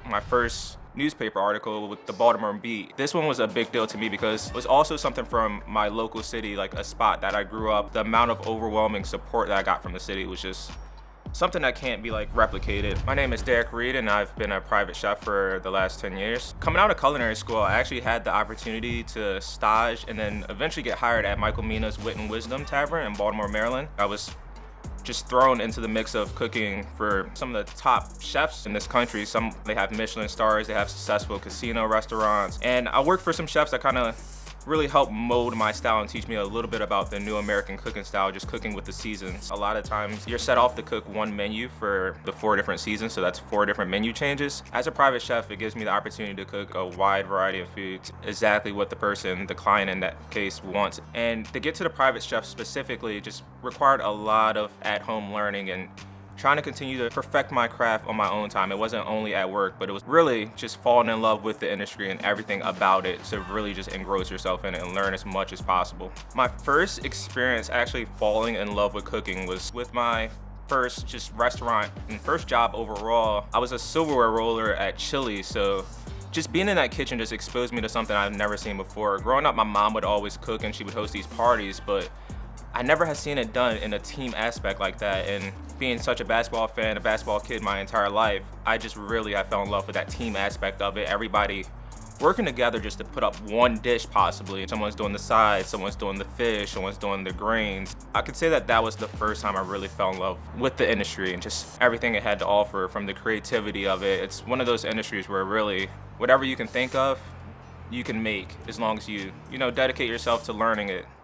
my first newspaper article with the Baltimore Beat. This one was a big deal to me because it was also something from my local city, like a spot that I grew up. The amount of overwhelming support that I got from the city was just something that can't be like replicated. My name is Derrick Reed and I've been a private chef for the last 10 years. Coming out of culinary school, I actually had the opportunity to stage and then eventually get hired at Michael Mina's Wit and Wisdom Tavern in Baltimore, Maryland. I was just thrown into the mix of cooking for some of the top chefs in this country. Some, they have Michelin stars, they have successful casino restaurants. And I worked for some chefs that kind of really helped mold my style and teach me a little bit about the new American cooking style, just cooking with the seasons. A lot of times you're set off to cook one menu for the 4 different seasons, so that's 4 different menu changes. As a private chef, it gives me the opportunity to cook a wide variety of foods, exactly what the person, the client in that case, wants. And to get to the private chef specifically, it just required a lot of at-home learning and trying to continue to perfect my craft on my own time. It wasn't only at work, but it was really just falling in love with the industry and everything about it, to really just engross yourself in it and learn as much as possible. My first experience actually falling in love with cooking was with my first just restaurant and first job overall. I was a silverware roller at Chili's, so just being in that kitchen just exposed me to something I've never seen before. Growing up, my mom would always cook and she would host these parties, but I never had seen it done in a team aspect like that. And being such a basketball fan, a basketball kid my entire life, I fell in love with that team aspect of it. Everybody working together just to put up one dish possibly. Someone's doing the sides, someone's doing the fish, someone's doing the grains. I could say that that was the first time I really fell in love with the industry and just everything it had to offer, from the creativity of it. It's one of those industries where really whatever you can think of, you can make, as long as you dedicate yourself to learning it.